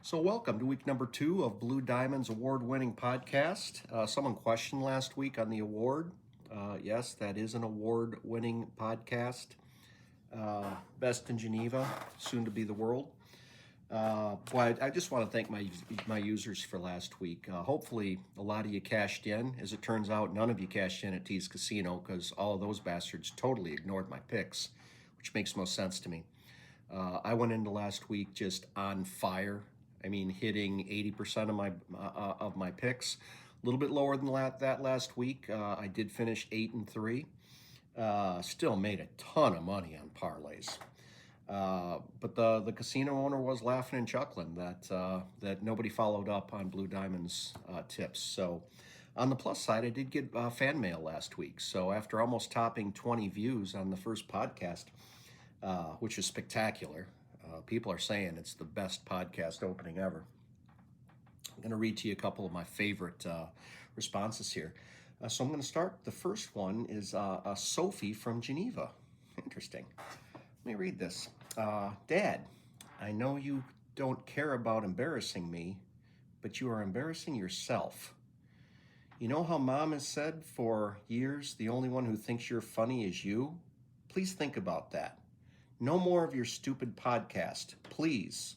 So welcome to week number 2 of Blue Diamond's award-winning podcast. Someone questioned last week on the award. Yes, that is an award-winning podcast. Best in Geneva, soon to be the world. I just want to thank my users for last week. Hopefully a lot of you cashed in. As it turns out, none of you cashed in at T's Casino because all of those bastards totally ignored my picks, which makes most sense to me. I went into last week just on fire. I mean, hitting 80% of my picks. A little bit lower than that last week. I did finish 8-3. Still made a ton of money on parlays. But the casino owner was laughing and chuckling that nobody followed up on Blue Diamond's tips. So on the plus side, I did get fan mail last week. So after almost topping 20 views on the first podcast, which is spectacular, people are saying it's the best podcast opening ever. I'm going to read to you a couple of my favorite responses here. So I'm going to start. The first one is Sophie from Geneva. Interesting. Let me read this. Dad, I know you don't care about embarrassing me, but you are embarrassing yourself. You know how Mom has said for years, the only one who thinks you're funny is you? Please think about that. No more of your stupid podcast, please.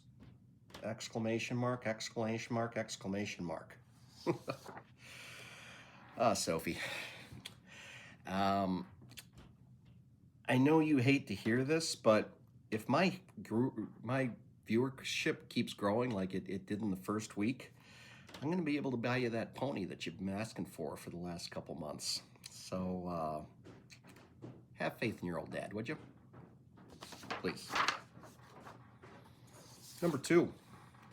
Exclamation mark, exclamation mark, exclamation mark. Sophie. I know you hate to hear this, but if my viewership keeps growing like it did in the first week, I'm going to be able to buy you that pony that you've been asking for the last couple months. So have faith in your old dad, would you? Please. Number 2.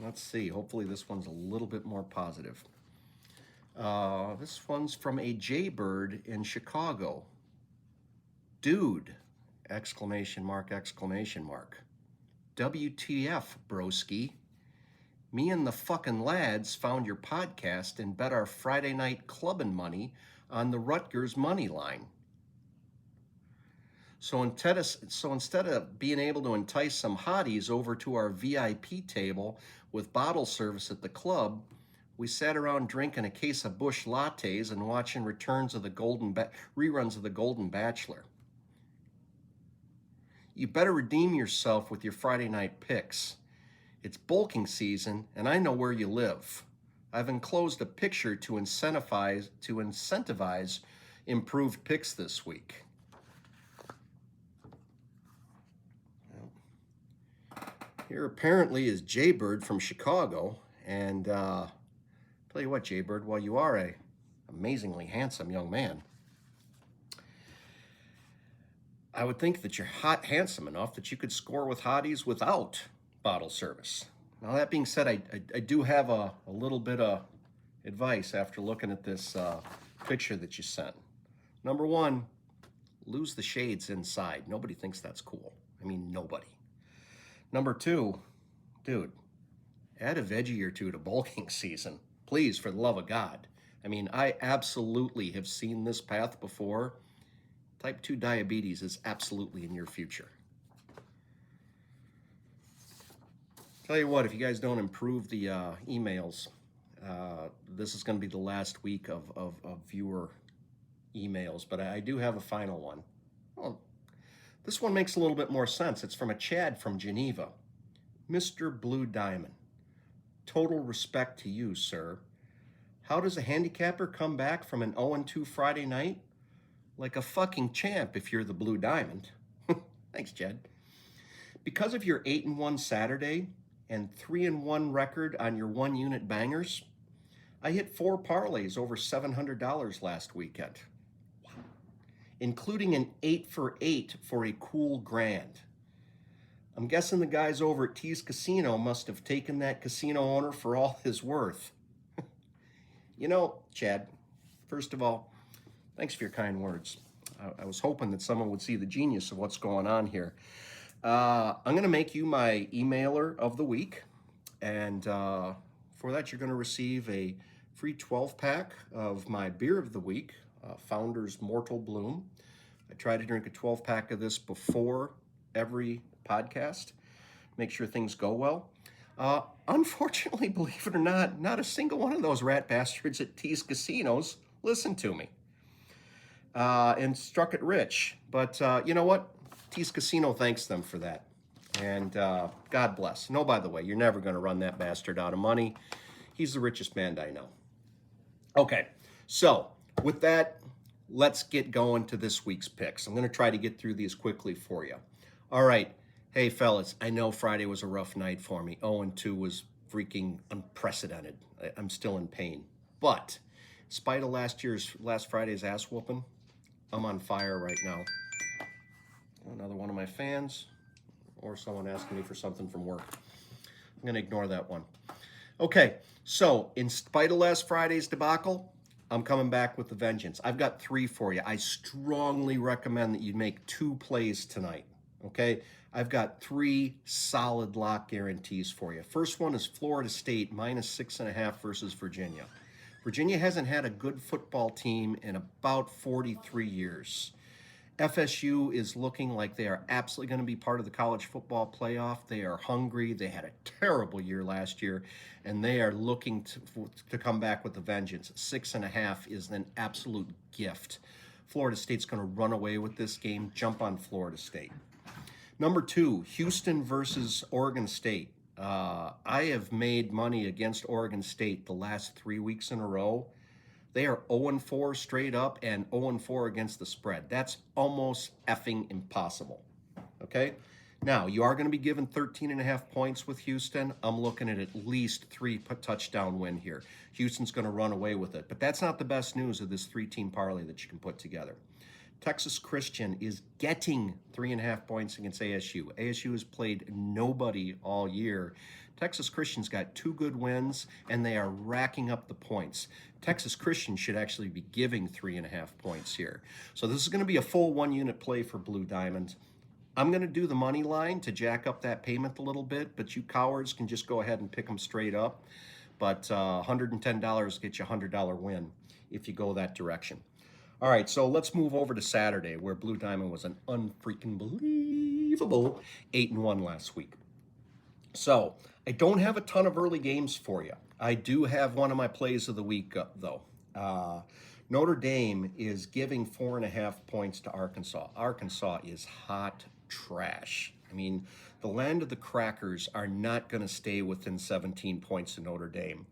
Let's see. Hopefully this one's a little bit more positive. This one's from a Jaybird in Chicago. Dude! Exclamation mark, exclamation mark. WTF, broski. Me and the fucking lads found your podcast and bet our Friday night clubbing money on the Rutgers money line. So instead of being able to entice some hotties over to our VIP table with bottle service at the club, we sat around drinking a case of Busch lattes and watching reruns of the Golden Bachelor. You better redeem yourself with your Friday night picks. It's bulking season, and I know where you live. I've enclosed a picture to incentivize improved picks this week. Here apparently is Jaybird from Chicago, and tell you what, Jaybird, while you are a amazingly handsome young man, I would think that you're handsome enough that you could score with hotties without bottle service. Now that being said, I do have a little bit of advice after looking at this picture that you sent. Number 1, lose the shades inside. Nobody thinks that's cool. I mean, nobody. Number 2, dude, add a veggie or two to bulking season. Please, for the love of God. I mean, I absolutely have seen this path before. Type 2 diabetes is absolutely in your future. Tell you what, if you guys don't improve the emails, this is going to be the last week of viewer emails, but I do have a final one. Well, this one makes a little bit more sense. It's from a Chad from Geneva. Mr. Blue Diamond, total respect to you, sir. How does a handicapper come back from an 0-2 Friday night? Like a fucking champ if you're the Blue Diamond. Thanks, Chad. Because of your 8-1 Saturday and 3-1 record on your 1-unit bangers, I hit 4 parlays over $700 last weekend. Including an 8 for 8 for a cool grand. I'm guessing the guys over at T's Casino must have taken that casino owner for all his worth. You know, Chad, first of all, thanks for your kind words. I was hoping that someone would see the genius of what's going on here. I'm going to make you my emailer of the week. And for that, you're going to receive a free 12-pack of my beer of the week, Founder's Mortal Bloom. I try to drink a 12-pack of this before every podcast. Make sure things go well. Unfortunately, believe it or not a single one of those rat bastards at T's Casinos listened to me and struck it rich. But you know what? T's Casino thanks them for that. And God bless. No, by the way, you're never going to run that bastard out of money. He's the richest man I know. Okay, so with that, let's get going to this week's picks. I'm going to try to get through these quickly for you. All right. Hey, fellas, I know Friday was a rough night for me. 0-2 was freaking unprecedented. I'm still in pain. But in spite of last Friday's ass whooping, I'm on fire right now. Another one of my fans or someone asking me for something from work. I'm going to ignore that one. Okay, so in spite of last Friday's debacle, I'm coming back with a vengeance. I've got 3 for you. I strongly recommend that you make 2 plays tonight, okay? I've got 3 solid lock guarantees for you. First one is Florida State -6.5 versus Virginia. Virginia hasn't had a good football team in about 43 years. FSU is looking like they are absolutely going to be part of the college football playoff. They are hungry. They had a terrible year last year, and they are looking to come back with a vengeance. 6.5 is an absolute gift. Florida State's going to run away with this game. Jump on Florida State. Number 2, Houston versus Oregon State. I have made money against Oregon State the last 3 weeks in a row. They are 0-4 straight up and 0-4 against the spread. That's almost effing impossible, okay? Now, you are going to be given 13.5 points with Houston. I'm looking at least 3 touchdown win here. Houston's going to run away with it. But that's not the best news of this 3-team parlay that you can put together. Texas Christian is getting 3.5 points against ASU. ASU has played nobody all year. Texas Christian's got 2 good wins, and they are racking up the points. Texas Christian should actually be giving 3.5 points here. So this is going to be a full 1-unit play for Blue Diamond. I'm going to do the money line to jack up that payment a little bit, but you cowards can just go ahead and pick them straight up. But $110 gets you a $100 win if you go that direction. All right, so let's move over to Saturday, where Blue Diamond was an unfreaking believable 8-1 last week. So I don't have a ton of early games for you. I do have one of my plays of the week, though. Notre Dame is giving 4.5 points to Arkansas. Arkansas is hot trash. I mean, the land of the crackers are not going to stay within 17 points to Notre Dame.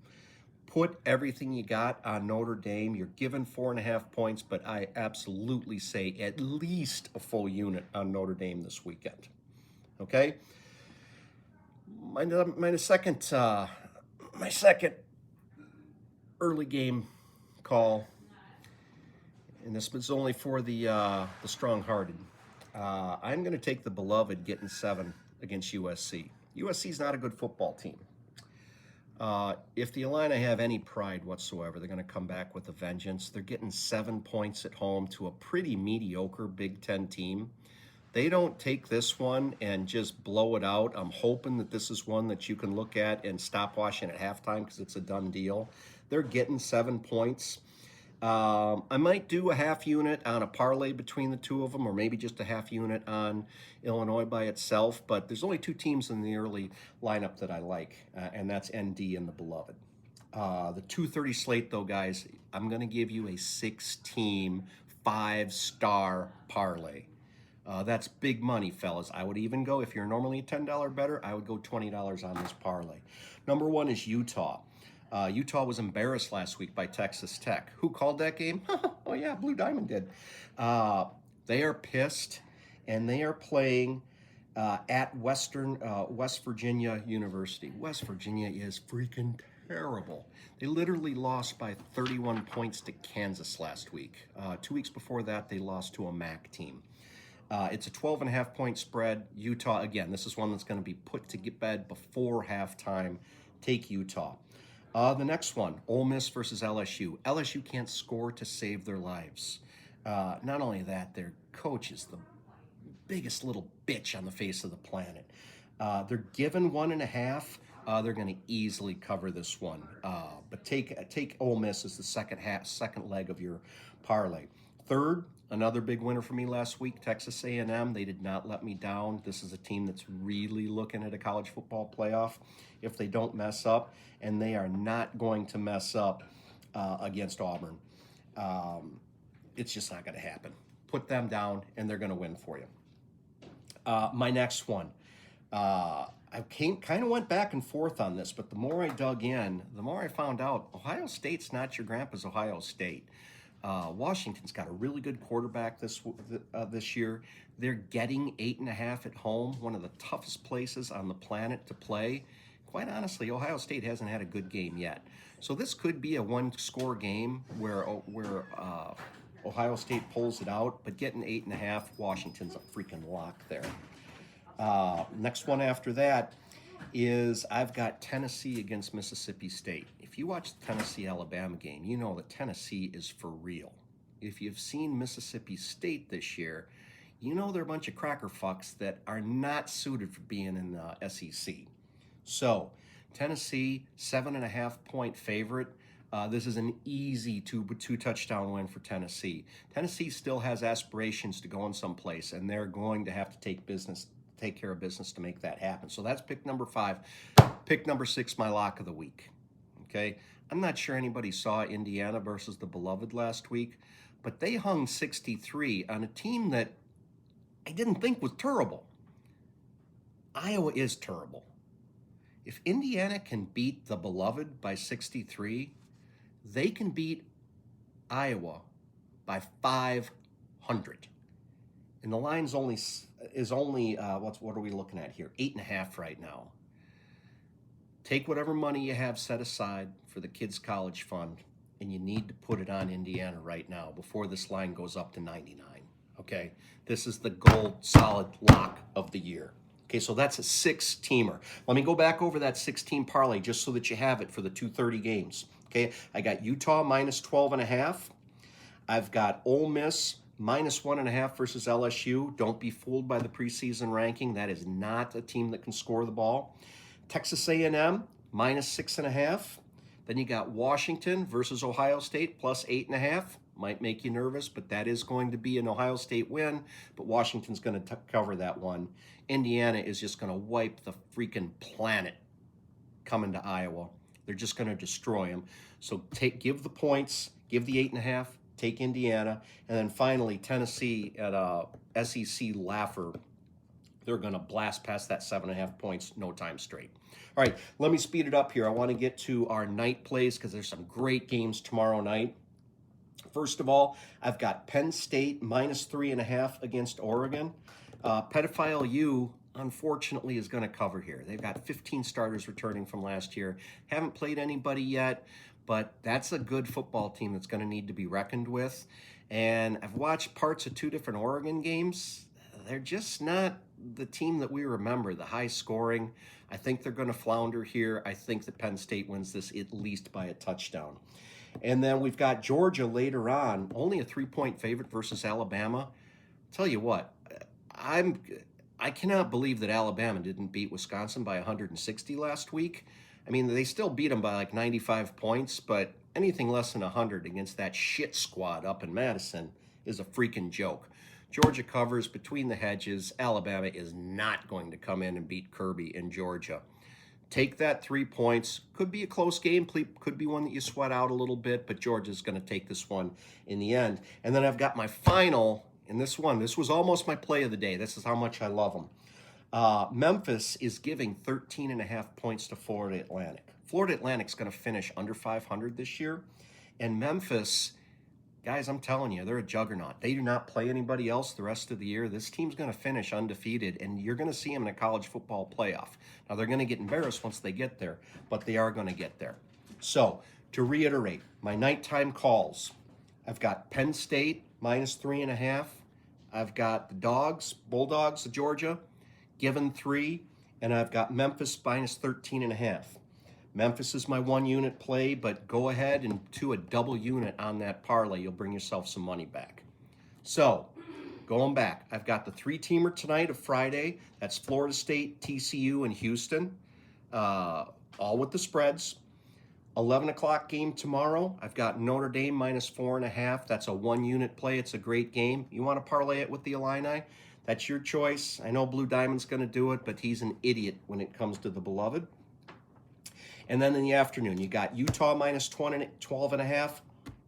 Put everything you got on Notre Dame. You're given 4.5 points, but I absolutely say at least a full unit on Notre Dame this weekend. Okay? My second early game call, and this is only for the strong-hearted. I'm going to take the beloved getting 7 against USC. USC's not a good football team. If the Illini have any pride whatsoever, they're going to come back with a vengeance. They're getting 7 points at home to a pretty mediocre Big Ten team. They don't take this one and just blow it out. I'm hoping that this is one that you can look at and stop watching at halftime because it's a done deal. They're getting 7 points. I might do a half unit on a parlay between the two of them, or maybe just a half unit on Illinois by itself. But there's only 2 teams in the early lineup that I like, and that's ND and the Beloved. The 2:30 slate, though, guys, I'm going to give you a 6-team, 5-star parlay. That's big money, fellas. I would even go, if you're normally a $10 bettor, I would go $20 on this parlay. Number 1 is Utah. Utah was embarrassed last week by Texas Tech. Who called that game? Oh, yeah, Blue Diamond did. They are pissed, and they are playing at West Virginia University. West Virginia is freaking terrible. They literally lost by 31 points to Kansas last week. 2 weeks before that, they lost to a MAC team. It's a 12.5 point spread. Utah, again, this is one that's going to be put to bed before halftime. Take Utah. The next one, Ole Miss versus LSU. LSU can't score to save their lives. Not only that, their coach is the biggest little bitch on the face of the planet. They're given 1.5. They're going to easily cover this one. But take Ole Miss as the second leg of your parlay. Third, another big winner for me last week, Texas A&M. They did not let me down. This is a team that's really looking at a college football playoff if they don't mess up, and they are not going to mess up against Auburn. It's just not going to happen. Put them down, and they're going to win for you. My next one. I kind of went back and forth on this, but the more I dug in, the more I found out Ohio State's not your grandpa's Ohio State. Washington's got a really good quarterback this year. They're getting 8.5 at home, one of the toughest places on the planet to play. Quite honestly, Ohio State hasn't had a good game yet. So this could be a one-score game where Ohio State pulls it out, but getting 8.5, Washington's a freaking lock there. Next one after that is I've got Tennessee against Mississippi State. If you watch the Tennessee-Alabama game, you know that Tennessee is for real. If you've seen Mississippi State this year, you know they're a bunch of cracker fucks that are not suited for being in the SEC. So, Tennessee, 7.5-point favorite. This is an easy two-touchdown win for Tennessee. Tennessee still has aspirations to go in someplace, and they're going to have to take care of business to make that happen. So that's pick number 5. Pick number 6, my lock of the week. Okay, I'm not sure anybody saw Indiana versus the Beloved last week, but they hung 63 on a team that I didn't think was terrible. Iowa is terrible. If Indiana can beat the Beloved by 63, they can beat Iowa by 500. And the line's only what are we looking at here? 8.5 right now. Take whatever money you have set aside for the kids' college fund, and you need to put it on Indiana right now before this line goes up to 99. Okay? This is the gold solid lock of the year. Okay, so that's a 6-teamer. Let me go back over that 6-team parlay just so that you have it for the 2:30 games. Okay, I got Utah minus 12.5. I've got Ole Miss minus 1.5 versus LSU. Don't be fooled by the preseason ranking. That is not a team that can score the ball. Texas A&M minus 6.5. Then you got Washington versus Ohio State plus 8.5. Might make you nervous, but that is going to be an Ohio State win. But Washington's going to cover that one. Indiana is just going to wipe the freaking planet coming to Iowa. They're just going to destroy them. So give the points, give the 8.5, take Indiana, and then finally Tennessee at a SEC laugher. They're going to blast past that 7.5 points, no time straight. All right, let me speed it up here. I want to get to our night plays because there's some great games tomorrow night. First of all, I've got Penn State minus 3.5 against Oregon. Pedophile U, unfortunately, is going to cover here. They've got 15 starters returning from last year. Haven't played anybody yet, but that's a good football team that's going to need to be reckoned with. And I've watched parts of 2 different Oregon games. They're just not the team that we remember, the high scoring. I think they're going to flounder here. I think that Penn State wins this at least by a touchdown. And then we've got Georgia later on, only a 3-point favorite versus Alabama. Tell you what, I cannot believe that Alabama didn't beat Wisconsin by 160 last week. I mean, they still beat them by like 95 points, but anything less than 100 against that shit squad up in Madison is a freaking joke. Georgia covers between the hedges. Alabama is not going to come in and beat Kirby in Georgia. Take that 3 points. Could be a close game. Could be one that you sweat out a little bit, but Georgia's going to take this one in the end. And then I've got my final in this one. This was almost my play of the day. This is how much I love them. Memphis is giving 13.5 points to Florida Atlantic. Florida Atlantic's going to finish under 500 this year. And Memphis, guys, I'm telling you, they're a juggernaut. They do not play anybody else the rest of the year. This team's going to finish undefeated, and you're going to see them in a college football playoff. Now, they're going to get embarrassed once they get there, but they are going to get there. So, to reiterate, my nighttime calls, I've got Penn State minus 3.5. I've got the Bulldogs of Georgia, given 3, and I've got Memphis minus 13.5. Memphis is my 1-unit play, but go ahead and do a double unit on that parlay. You'll bring yourself some money back. So, going back, I've got the 3-teamer tonight of Friday. That's Florida State, TCU, and Houston, all with the spreads. 11 o'clock game tomorrow. I've got Notre Dame minus 4.5. That's a 1-unit play. It's a great game. You want to parlay it with the Illini? That's your choice. I know Blue Diamond's going to do it, but he's an idiot when it comes to the beloved. And then in the afternoon, you got Utah minus 12.5,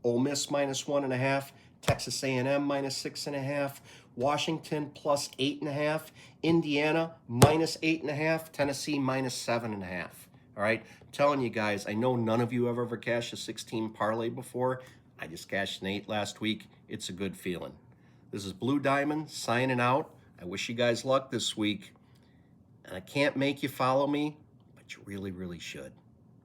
Ole Miss minus 1.5, Texas A&M minus 6.5, Washington plus 8.5, Indiana minus 8.5, Tennessee minus 7.5. All right, I'm telling you guys, I know none of you have ever cashed a 16 parlay before. I just cashed an 8 last week. It's a good feeling. This is Blue Diamond signing out. I wish you guys luck this week. And I can't make you follow me, but you really, really should.